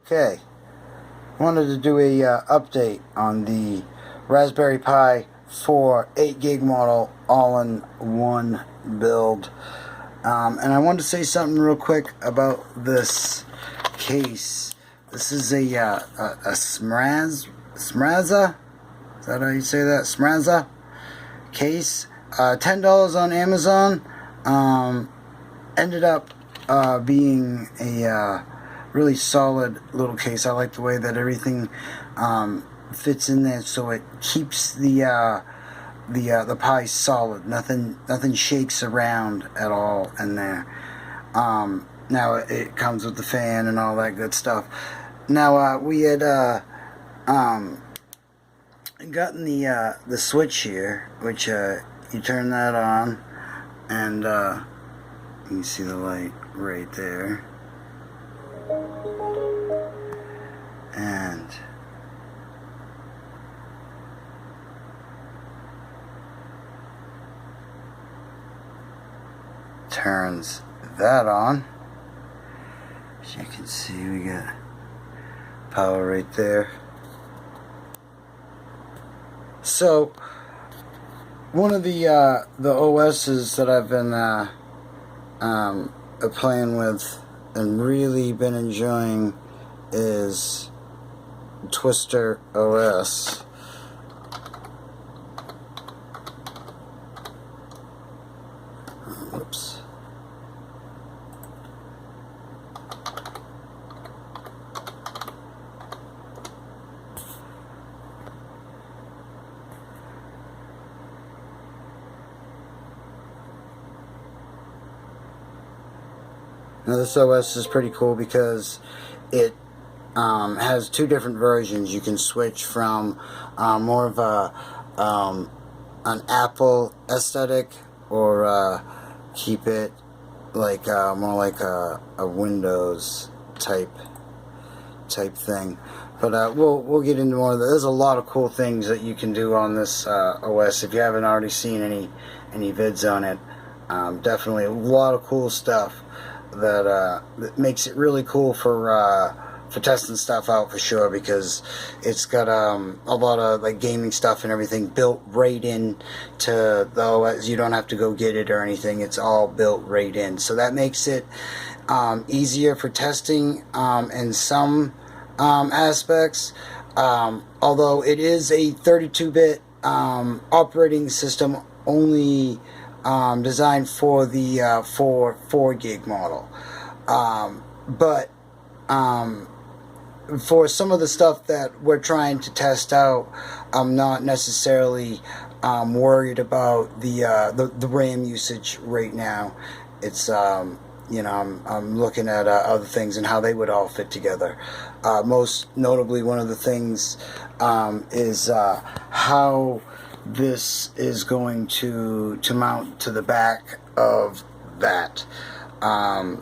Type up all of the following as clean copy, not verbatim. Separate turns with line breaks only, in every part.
Okay, wanted to do a update on the Raspberry Pi 4 8 gig model all-in-one build. And I wanted to say something real quick about this case. This is a Smraza? Is that how you say that? Smraza case. $10 on Amazon. Ended up being a really solid little case. I like the way that everything fits in there, so it keeps the Pi solid. Nothing shakes around at all in there. Now it comes with the fan and all that good stuff. Now we had gotten the switch here, which you turn that on, and you can see the light right there. And turns that on. As you can see, we got power right there. So one of the OSs that I've been playing with and really been enjoying is Twister OS. Whoops. Now this OS is pretty cool because it has two different versions. You can switch from more of an Apple aesthetic, or keep it like more like a Windows type thing. But we'll get into more of that. There's a lot of cool things that you can do on this OS. If you haven't already seen any vids on it, definitely a lot of cool stuff that makes it really cool for testing stuff out for sure, because it's got a lot of like gaming stuff and everything built right in to the OS. You don't have to go get it or anything. It's all built right in, so that makes it easier for testing in some aspects. Although it is a 32-bit operating system only, designed for the 4 gig model, but for some of the stuff that we're trying to test out, I'm not necessarily worried about the RAM usage right now. It's I'm looking at other things and how they would all fit together. Most notably, one of the things is how this is going to mount to the back of that. I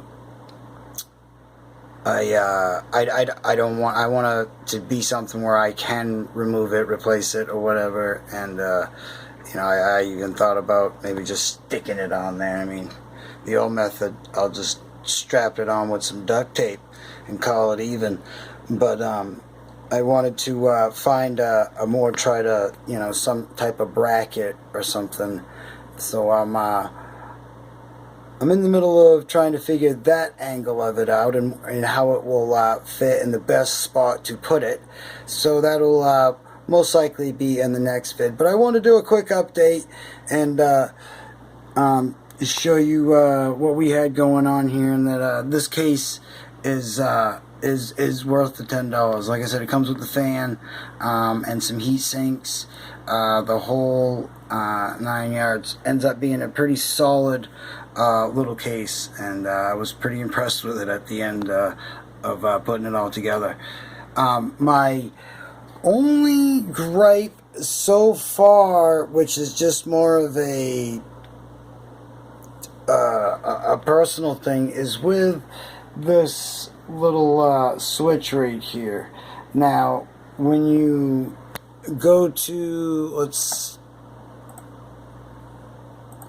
want it to be something where I can remove it, replace it, or whatever. And I even thought about maybe just sticking it on there. I mean, the old method, I'll just strap it on with some duct tape and call it even. But I wanted to find some type of bracket or something. So I'm in the middle of trying to figure that angle of it out, and how it will fit in the best spot to put it. So that'll most likely be in the next vid. But I want to do a quick update and show you what we had going on here, and that this case is worth the $10. Like I said, it comes with the fan and some heat sinks. The whole 9 yards ends up being a pretty solid little case, and I was pretty impressed with it at the end of putting it all together. My only gripe so far, which is just more of a personal thing, is with this little switch right here. Now, when you go to,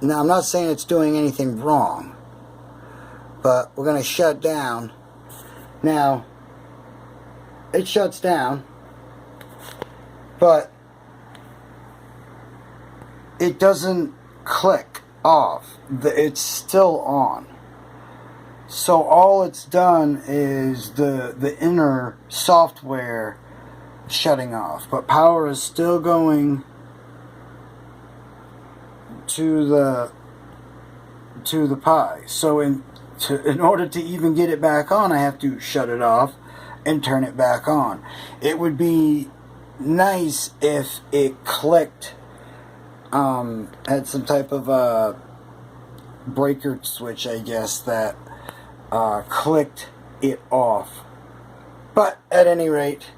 now I'm not saying it's doing anything wrong, but we're going to shut down. Now, it shuts down, but it doesn't click off. It's still on. So all it's done is the inner software shutting off, but power is still going to the Pi. So in order to even get it back on, I have to shut it off and turn it back on. It would be nice if it clicked, had some type of breaker switch, I guess, that clicked it off. But at any rate,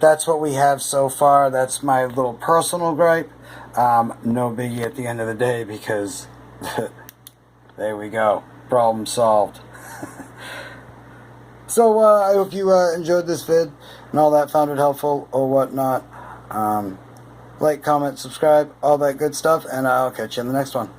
that's what we have so far. That's my little personal gripe. No biggie at the end of the day, because there we go. Problem solved. So I hope you enjoyed this vid and all that, found it helpful or whatnot. Like, comment, subscribe, all that good stuff, and I'll catch you in the next one.